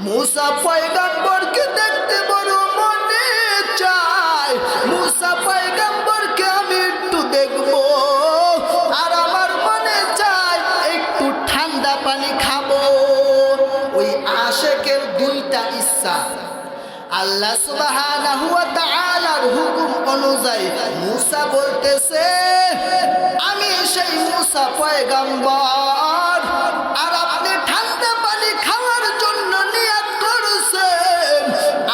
মুসা পয়গম্বরকে দেখতে বড় মনে চায়। মুসা পয়গম্বরকে আমি একটু দেখব, আর আমার মনে চায় একটু ঠান্ডা পানি খাবো। ওই আশেকের দুইটা ইচ্ছা। আল্লাহ সুবহানাহু ওয়া তাআলার হুকুম অনুযায়ী মুসা বলতেছে, আমি সেই মুসা পয়গম্বর, আর আপনি ঠান্ডা পানি খাওয়ার জন্য নিয়ত করেছেন।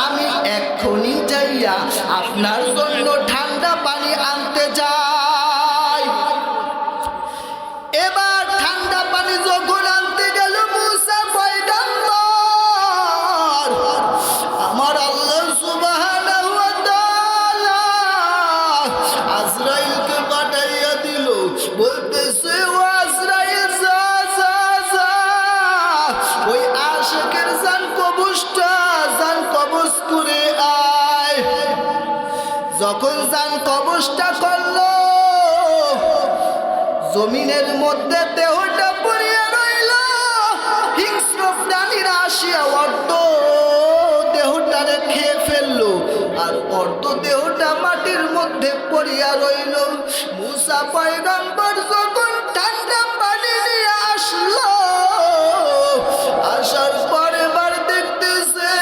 আমি এক্ষুনি যাইয়া আপনার জন্য ঠান্ডা পানি আনতে যাই। এবার ঠান্ডা পানি যখন আনতে গেল মুসা পয়গম্বর, আমার আল্লাহ সুবহানাহু ওয়া তাআলা আজরাইলকে পাঠাইয়া দিল। বলতেছে, ও আজরাইল যা যা যা, ওই আশিকের জান কবজ করে আয়। যখন জান কবজটা করলো, জমিনের মধ্যে দেহটা পড়িয়া রইল। হিংস্র প্রাণীরা আসিয়া অর্ধ দেহটারে খেয়ে ফেললো, আর অর্ধ দেহটা মাটির মধ্যে পড়িয়া রইল। মুসা পয়গম্বর যখন ঠান্ডা পানি নিয়ে আসলো, আসার পর এবার দেখতেছে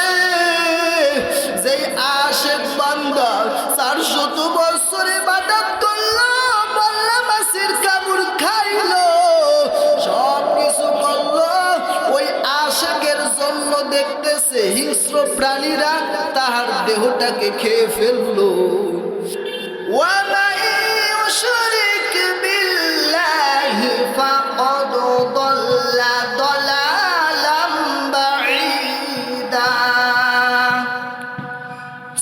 যে আশেক বান্দা 400 বছরে ইবাদত করলো, বল্লা মাছের কামড় খাইলো, সব কিছু করলো ওই আশেকের জন্য। দেখতেছে হিংস্র প্রাণীরা তাহার দেহটাকে খেয়ে ফেললো। ওয়ামাই ইউশরিক বিল্লাহি ফাকাদ দাল্লা দালালাম বাঈদা।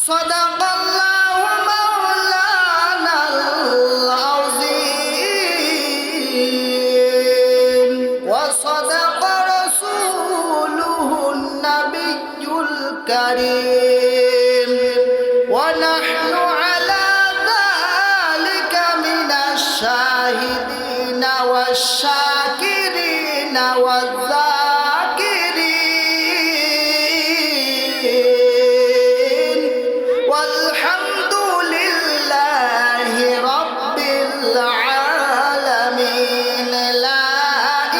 সাদাকাল্লাহু মাওলানাল আযীম ওয়া সাদাকা রাসূলুহুন নাবিয়্যুল কারীম ওয়া নাহনু আলা যালিকা মিনাশ শাহিদিনা ওয়াশ শাকিরিনা ওয়াজ যাকিরিন ওয়ালহামদুলিল্লাহি রাব্বিল আলামিন। লা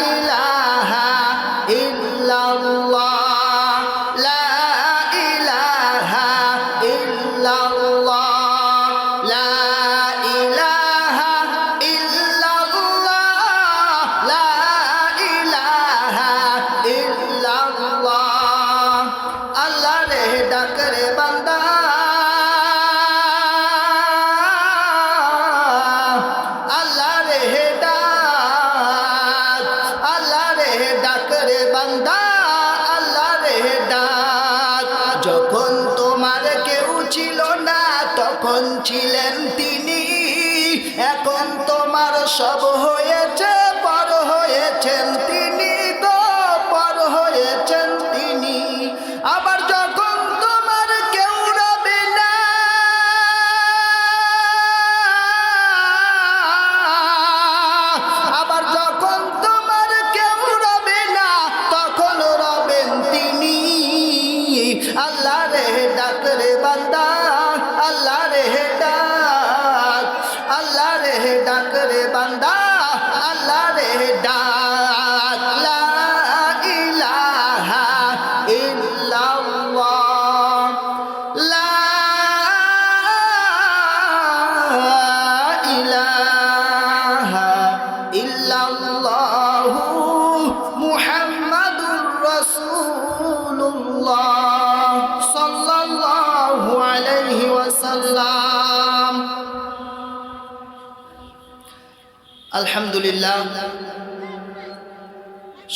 ইলাহা ইল্লাল্লাহ, লা ইলাহা ইল্লাল্লাহ, লা ইলাহা ইল্লাল্লাহ, লা ইলাহা ইল্লাল্লাহ। আল্লাহ রে ডাক রে বান্দা, আল্লাহ রে ডাক, আল্লাহ রে ডাক রে বান্দা, আল্লাহ রে ডাক। যখন তোমার কেউ ছিল না তখন ছিলেন তিনি, এখন তোমার সব হয়েছে, পর হয়েছেন তিনি, তো পর হয়েছেন তিনি। আবার যখন তোমার কেউ রবে না, আবার যখন তোমার কেউ রবে না তখন রবেন তিনি। আল্লাহ রে ডাক রে বান্দা, আল্লাহ রে ডাক, আল্লাহ রে ডাক রে বান্দা, আল্লাহ রে ডাক। লা ইলাহা ইল্লাল্লাহ, লা ইলাহা ইল্লাল্লাহু মুহাম্মাদুর রাসূলুল্লাহ সাল্লাল্লাহু আলাইহি ওয়াসাল্লাম। আলহামদুলিল্লাহ,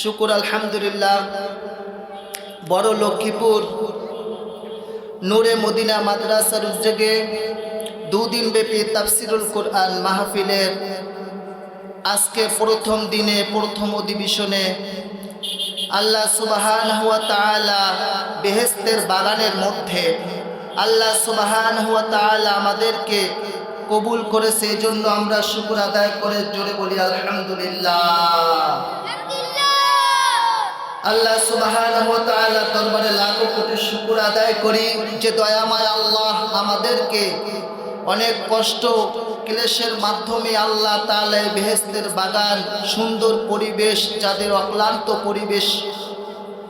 শুকর আলহামদুলিল্লাহ। বড় লক্ষ্মীপুর নূরে মদিনা মাদ্রাসার উদ্যোগে 2 দিন ব্যাপী তাফসিরুল কোরআন মাহফিলের আজকে প্রথম দিনে, প্রথম অধিবেশনে আল্লাহ সুবহানাহু ওয়া তাআলা বেহেশতের বাগানের মধ্যে আল্লাহ সুবহানাহু ওয়া তাআলা আমাদেরকে কবুল করেছে। এই জন্য আমরা শুকর আদায় করে জোরে বলি আলহামদুলিল্লাহ। আল্লাহ সুবহানাহু ওয়া তাআলা দরবারে লাখো কোটি শুকর আদায় করি যে দয়াময় আল্লাহ আমাদেরকে অনেক কষ্ট ক্লেশের মাধ্যমে আল্লাহ তাআলা বেহেশতের বাগান সুন্দর পরিবেশ, যাদের অক্লান্ত পরিবেশ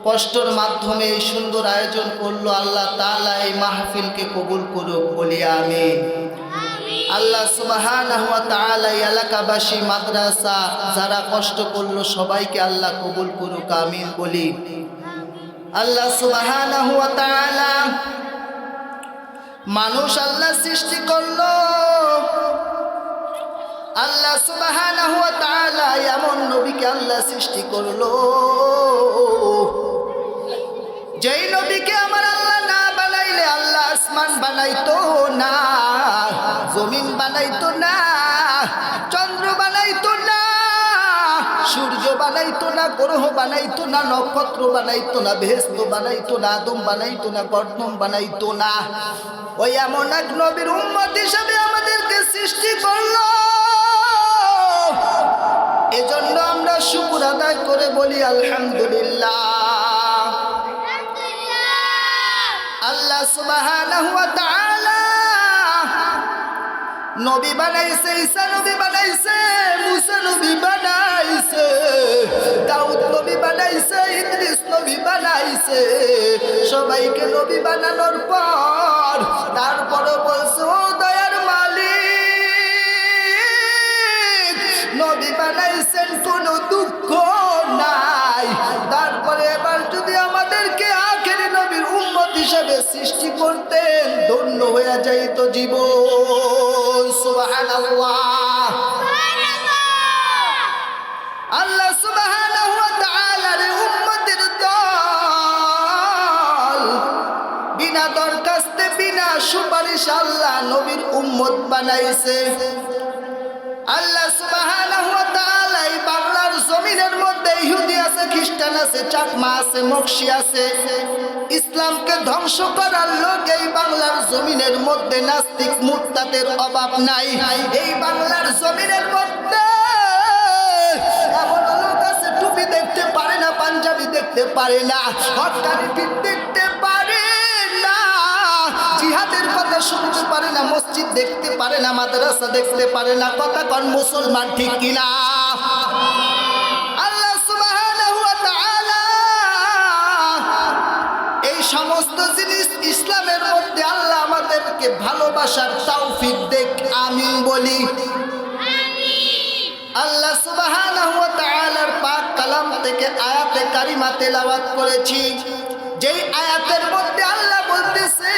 কষ্টের মাধ্যমে এই সুন্দর আয়োজন করলো, আল্লাহ তাআলা এই মাহফিলকে কবুল করুক, বলি আমিন। আল্লাহ সুবহানাহু ওয়া তাআলা এলাকাবাসী মাদ্রাসা যারা কষ্ট করলো সবাইকে আল্লাহ কবুল করুক, আমিন বলি। আল্লাহ সুবহানাহু ওয়া তাআলা মানুষ আল্লাহ সৃষ্টি করলো, আল্লাহ সুবহানাহু ওয়া তাআলা এমন নবীকে আল্লাহ সৃষ্টি করলো যেই নবীকে আমার আল্লাহ না বানাইলে আল্লাহ আসমান বানাইতো না, জমিন বানাইতো না, চন্দ্র বানাইতো না, সূর্য বানাইতো না, গ্রহ বানাইতো না, নক্ষত্র বানাইতো না, বেহেশত বানাইতো না, আদম বানাইতো না, গর্দম বানাইতো না। ওই এমন এক নবীর উম্মত হিসেবে আমাদেরকে সৃষ্টি করলো, এজন্য আমরা শুকর আদায় করে বলি আলহামদুলিল্লাহ। আল্লাহ সুবহানাহু ওয়া তাআলা নবী বানাইছে, ঈসা নবী বানাইছে, মুসা নবী বানাইছে, দাউদ নবী বানাইছে, ইদ্রিস নবী বানাইছে। সবাইকে নবী বানানোর পর তারপরে বলছে ও দয়ার মালিক, নবী বানাইছেন কোনো দুঃখ নাই। তারপরে এবার যদি আমাদেরকে আখেরি নবীর উম্মত হিসেবে সৃষ্টি করতেন, ধন্য হয়ে যাইত জীবন। সুবহানাল্লাহ। আল্লাহ সুবহানাহু ওয়া তাআলার উম্মতের দল বিনা দরখাস্তে বিনা সুপারিশ আল্লাহ নবীর উম্মত বানাইছে। আল্লাহ সুবহানাহু ওয়া তাআলা এই বাংলার জমিনের মধ্যে ইহুদি আছে, খ্রিস্টান আছে, চাকমা আছে, মক্সি আছে। ইসলামকে ধ্বংস করার লোক এই বাংলার জমিনের মধ্যে, নাস্তিক মুরতাদের অভাব নাই। এই বাংলার জমিনের মধ্যে এমন লোক আছে টুপি দেখতে পারে না, পাঞ্জাবি দেখতে পারে না, হটকারি দেখতে পারে না, জিহাদের কথা শুনতে পারে না, মসজিদ দেখতে পারে না, মাদ্রাসা দেখতে পারে না। কথা কোন মুসলমান ঠিক কিনা? আল্লাহ সুবহানাহু ওয়া তাআলা এই সমস্ত জিনিস ইসলামের মধ্যে আল্লাহ আমাদেরকে ভালোবাসার তৌফিক দেখ, আমিন বলি। আল্লাহ সুবহানাহু ওয়া তাআলার পাক কালাম থেকে আয়াতে কারিমা তেলাওয়াত করেছি, যেই আয়াতের মধ্যে আল্লাহ বলতেছে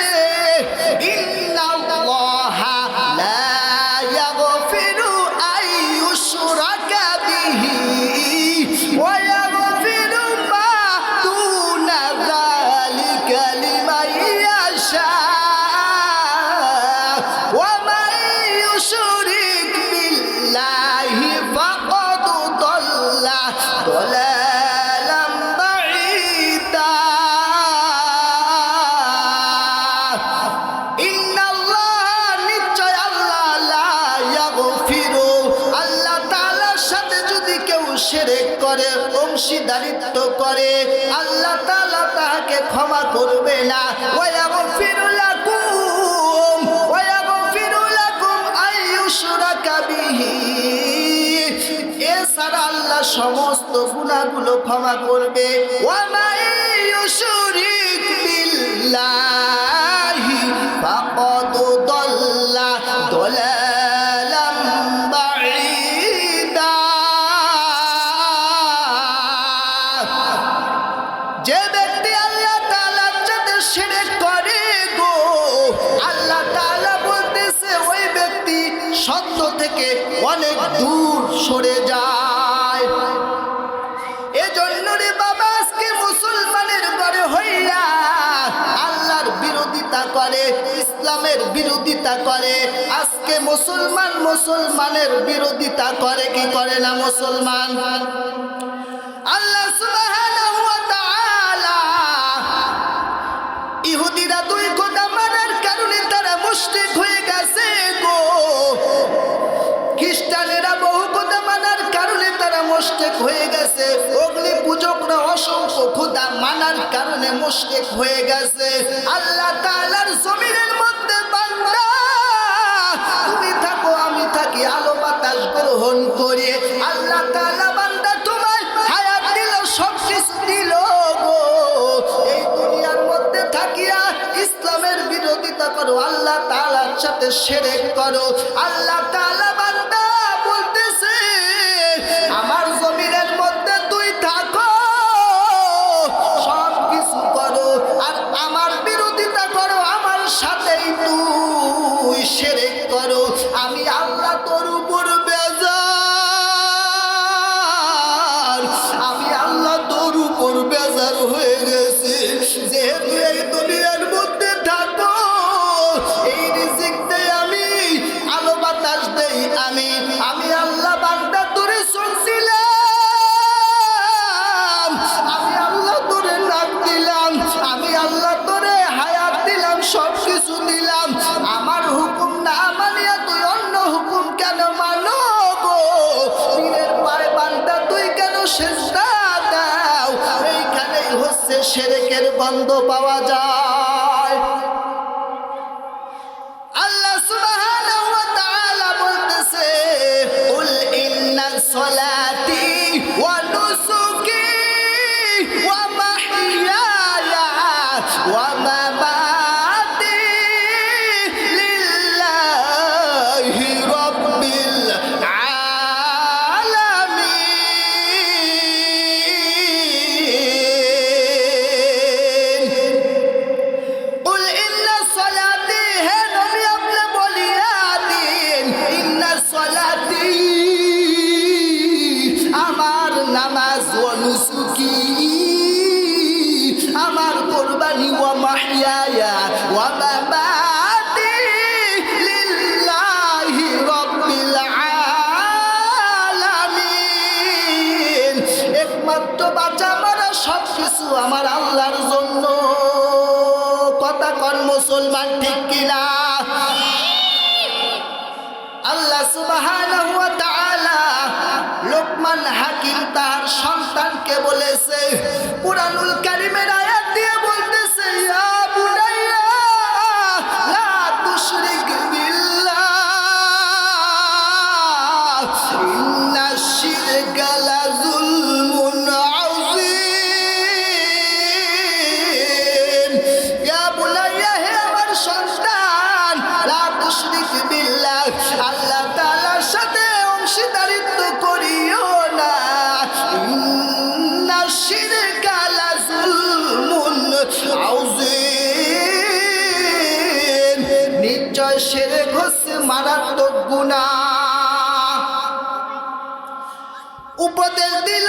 ইন্নাল্লাহা লা ইয়াগফিরু আন ইউশরাকা বিহি ওয়া ইয়াগফিরু মা দুনা যালিকা লিমান ইয়াশা ওয়া মান ইউশরিক বিল্লাহি ফাকাদ দাল্লা দালালাম বাঈদা। ইন্নাল্লাহ নিশ্চয় আল্লাহ লা ইয়াগফিরু, আল্লাহ তাআলার সাথে যদি কেউ শিরক করে, অংশীদারিত্ব করে, আল্লাহ তাআলা তাকে ক্ষমা করবে না। ওয়া ইয়াগফিরু লাকুম ওয়া ইয়াগফিরু লাকুম আন ইউশরাকা বিহি, এছাড়া আল্লাহ সমস্ত গুনাহগুলো ক্ষমা করবে। ওয়া মান ইউশরিক বিল্লাহি ফাকাদ দাল্লা দালালাম বাঈদা। যে ব্যক্তি আল্লাহ তাআলার সাথে শিরক করে গো, আল্লাহ তাআলা বলতেছে ওই ব্যক্তি সত্য থেকে অনেক দূর সরে যায়। এজন্য রে বাবা, আজকে মুসলমানের ঘরে হইয়া আল্লাহর বিরোধিতা করে, ইসলামের বিরোধিতা করে। আজকে মুসলমানের বিরোধিতা করে কি করে না মুসলমান? আল্লাহ সুবহানাহু ওয়া তাআলা ইহুদিরা দুই খোদা মানার কারণে তারা মুশরিক হয়ে গেছে গো। খ্রিস্টানেরা বহু খোদা মানার কারণে তারা মুশরিক হয়ে গেছে। গেছে, অগ্নি পূজকরা অসংখ্য খোদা মানার কারণে মুশরিক হয়ে গেছে। আল্লাহ তাআলার জমিনের মধ্যে বান্দা তুমি থাকো আমি থাকি, আলো বাতাস গ্রহণ করে আল্লাহ তাআলা বান্দা তোমায় হায়াত দিল, সব কিছু দিল গো। এই দুনিয়ার মধ্যে থাকিয়া ইসলামের বিরোধিতা করো, আল্লাহ তাআলার সাথে শিরক করো। আল্লাহ তাআলা বান্দা বলতেছে আমার জমিনের মধ্যে তুই থাকো, সব কিছু করো, আর আমার বিরোধিতা করো, আমার সাথেই তুই শিরক করো, আমি আল্লাহ তোর উপর বেজার, আমি আল্লাহ তোর উপর বেজার হয়ে গেছি। যেহেতু এই দুনিয়ার মধ্যে থাকো, এই রিজিক দেই আমি, আলো বাতাস দেই আমি আল্লাহ বান্দা তোরে শুনছিলাম, আমি আল্লাহ তোরে নাক দিলাম, আমি আল্লাহ তোরে হায়াত দিলাম, সব কিছু দিলাম, আমার হুকুম না মানিয়া তুই অন্য হুকুম কেন মানো গো? পীরের পায়ে বান্দা তুই কেন সেজদা দাও? এইখানেই হচ্ছে শিরকের গন্ধ পাওয়া যায়। আল্লাহ সুবহানাহু ওয়া তাআলা বলতেছে কুল ইন্না সলাতি ওয়া নুসুকি ওয়া মাহইয়ায়া ওয়া মামাতি লিল্লাহি রাব্বিল আলামিন। কুল ইন্না সলাতি, হে নবী আপনি বলিয়া দিন, ইন্না সলাতি আমার নামাজ, ওয়া নুসুকি আমার কুরবানি, ওয়া মাহইয়ায়া ওয়া মামাতি লিল্লাহি রাব্বিল আলামিন। একমাত্র বাঁচা মারা সব কিছু আমার আল্লাহর জন্য। কথা কন মুসলমান, ঠিক কিনা? আল্লাহ সুবহানাহু ওয়া তাআলা লোকমান হাকিম তার সন্তানকে বলেছে, কুরআনুল কারীমের আয়াত দিয়ে বলতেছে ইয়া বুনাইয়া লা তুশরিক বিল্লাহ ইন্নাশ শিরকা লাযুলমুন আযীম। ইয়া বুনাইয়া, হে আমার সন্তান, লা তুশরিক বিল্লাহ আল্লাহ তাআলার সাথে অংশীদারিত্ব করিও না, ইন্নাশ শিরকা লাযুলমুন আযীম, নিশ্চয় শিরক হচ্ছে মারাত্মক গুনাহ। উপদেশ দিল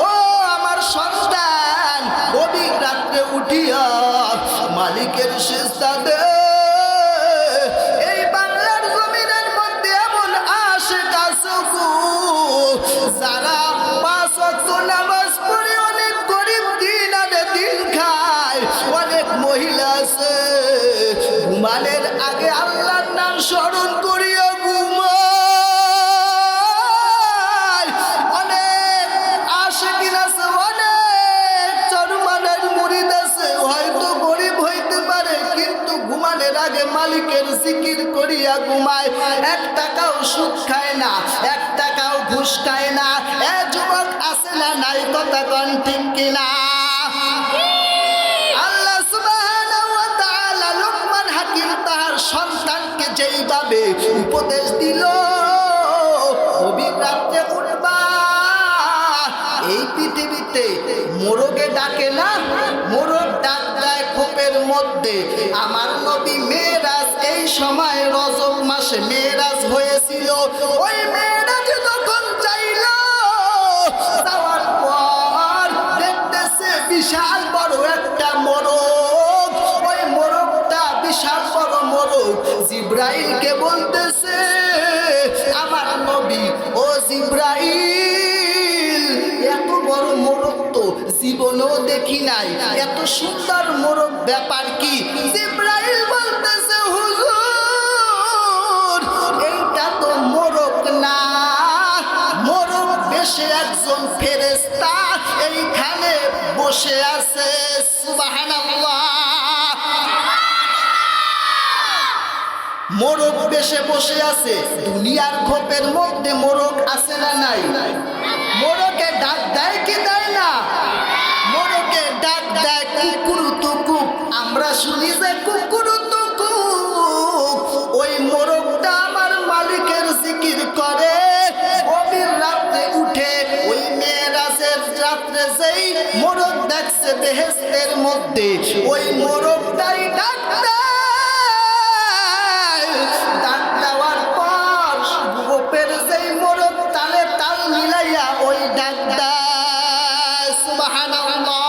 ও আমার সন্তান, গভীর রাত্রে উঠিয়া মালিকের সিজদা দে। এই বাংলার জমিনের মধ্যে এমন আশিক আছে গো, যারা 5 ওয়াক্ত নামাজ পড়ে অনেক গরিব দিন আনে দিন খায়। অনেক মহিলা আছে ঘুমানোর আগে আল্লাহর নাম স্মরণ করিয়া ঘুমায়। অনেক আশিকিন আছে, অনেক চরমানের মুরিদ আছে, হয়তো গরিব হইতে পারে কিন্তু ঘুমানোর আগে মালিকের জিকির করিয়া ঘুমায়। 1 টাকাও সুদ খায় না, 1 টাকাও ঘুষ খায় না। এ যুবক আছে না নাই? কথা কন, ঠিক কিনা? আল্লাহ সুবহানাহু ওয়া তাআলা লোকমান হাকিম তার সন্তানকে যেইভাবে উপদেশ দিল, গভীর রাত্রে উঠবা। এই পৃথিবীতে মোরগে ডাকে না, মোরগ ডাক দেয় খোপের মধ্যে। আমার নবী মেরাজ এই সময় রজব মাসে মেরাজ হয়েছিল। ওই মেরাজ যখন চাইল, যাওয়ার পর দেখতেছে বিশাল বড় একটা মোরগ। ওই মোরগটা বিশাল বড় মোরগ। জিব্রাইলকে বলতেছে আমার নবী, ও জিব্রাইল, এত বড় মোরগ তো জীবনেও দেখি নাই, এত সুন্দর মোরগ, ব্যাপার কি? জিব্রাইল বলতেছে হুজুর, এইটা তো মোরগ না, মোরগ বেশে একজন ফেরেশতা মাঠে বসে আছে। সুবহানাল্লাহ। মোরগ বেশে বসে আছে। দুনিয়ার খোপের মধ্যে মোরগ আছে না নাই? মোরগে ডাক দেয় কি দেয় না? মোরগে ডাক দেয় কুকুরু তুকুক। আমরা শুনি যে কুকুরু তুকুক। ওই মোরগটা আমার মালিকের জিকির করে। গভীর রাত্রে উঠে ওই মেরাজের রাত্রে যেই মোরগ দেখছে বেহেশতের মধ্যে, ওই মোরগটাই ডাক দেয়। ডাক দেওয়ার পর গোপের যেই মোরগ তালে তাল মিলাইয়া ওই ডাক দেয়। সুবহানাল্লাহ।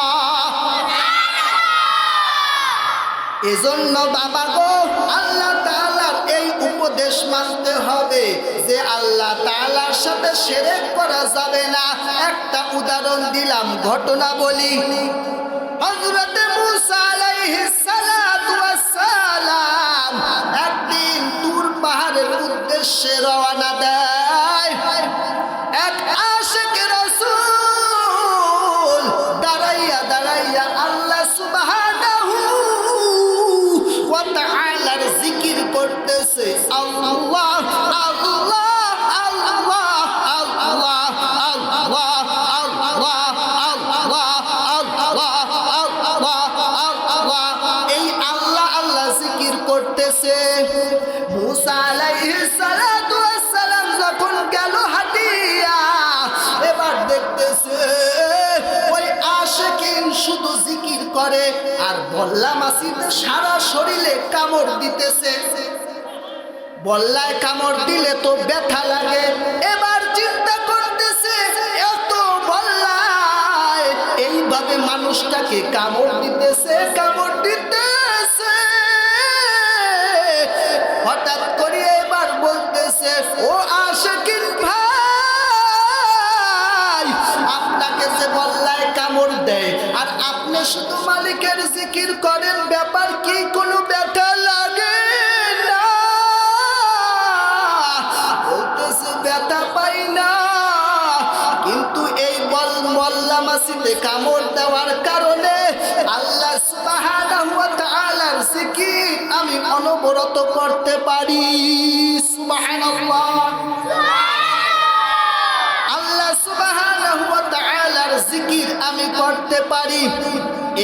এজন্য বাবা গো, আল্লাহ তাআলার এই উপদেশ মানতে হবে যে আল্লাহ তাআলার সাথে শিরক করা যাবে না। একটা উদাহরণ দিলাম, ঘটনা বলি। হযরত মুসা আলাইহিস সালাতু ওয়াস সালাম একদিন তুর পাহাড়ের উদ্দেশ্যে রওনা দেয়। এক আশিক রাসূল দাঁড়াইয়া দাঁড়াইয়া আল্লাহ সুবহানাহু ওয়া তাআলার জিকির করতেছে। আল্লাহ আল্লাহ আল্লাহ আল্লাহ আল্লাহ এই আল্লাহ আল্লাহ জিকির করতেছে। মুসা আলাইহিস সালাতু ওয়াস সালাম যখন গেল হাঁটিয়া, এবার দেখতেছে ওই আশিকিন শুধু জিকির করে আর বল্লা মাছিতে সারা শরীরে কামড় দিতেছে। বল্লায় কামড় দিলে তো ব্যথা লাগে। এবার চিন্তা করতেছে এত বল্লায় এইভাবে মানুষটাকে কামড় দিতেছে কামড় দিতেছে। হঠাৎ করে এবার বলতেছে, ও আশিকিন ভাই, আপনাকে যে বল্লায় কামড় দেয় আর আপনি শুধু মালিকের জিকির করেন, ব্যাপার কি কোনো ব্যথা লাগে না? বলতেছে ব্যথা পাই না, কিন্তু এই বল্লা মাছিতে কামড় দেওয়ার কারণে আল্লাহ সুবহানাহু ওয়া তাআলার জিকির আমি অনবরত করতে পারি। সুবহানাল্লাহ। আল্লাহ সুবহানাহু ওয়া তাআলার জিকির আমি করতে পারি।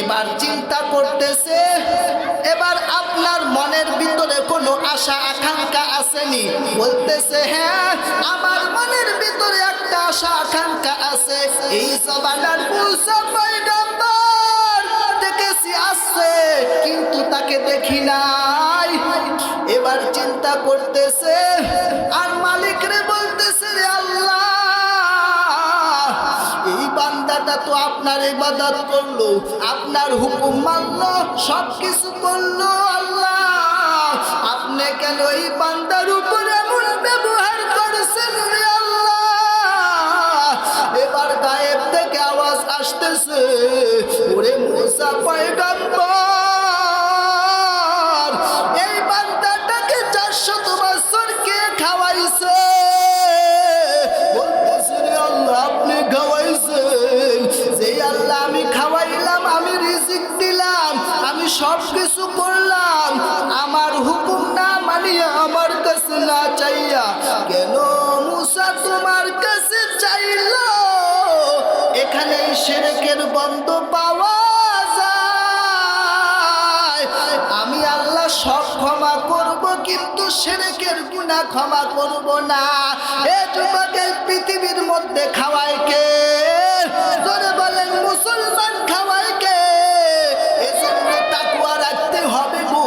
এবার চিন্তা করতেছে, এবার আপনার মনের ভিতরে কোনো আশা আকাঙ্ক্ষা আসেনি? বলতেছে হ্যাঁ, আমার মনের ভিতরে একটা আশা আকাঙ্ক্ষা আছে। এই জমানার মুসা পয়গম্বর দেখেছি আসছে, কিন্তু তাকে দেখি নাই। এবার চিন্তা করতেছে আর মালিকরে বলতেছে, রে আল্লাহ, এই বান্দাটা তো আপনার ইবাদত করলো, আপনার হুকুম মানলো, সবকিছু করলো। আল্লাহ, আপনি কেন এই বান্দার উপর এমন ব্যবহার করছেন? রে আল্লাহ, এবার গায়েব থেকে আওয়াজ আসতেছে, ওরে মুসা পয়গম্বর, এই বান্দাটাকে 400 বছর কে খাওয়াইছে? বলতেছে, রে আল্লাহ, আপনি খাওয়াইছেন। যে আল্লাহ আমি খাওয়াইলাম, আমি রিজিক দিলাম, আমি সব কিছু করলাম, আমার হুকুম না মানিয়া, আমার কাছে না চাইয়া কেন মুসা তোমার কাছে চাইলো? এখানে শিরকের বন্ধ পাওয়া যায়। আমি আল্লাহ সব ক্ষমা করব, কিন্তু শিরকের গুনাহ ক্ষমা করব না। এটুকুকে পৃথিবীর মধ্যে খাওয়ায় কে? জোরে বলেন, মুসলমান খাওয়ায় কে? এজন্য তাকওয়া রাখতে হবে গো।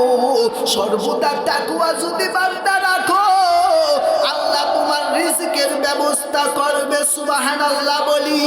সর্বদা তাকওয়া যদি বান্দা রাখো, আল্লাহ তোমার রিজিকের ব্যবস্থা করবে। সুবহানাল্লাহ বলি।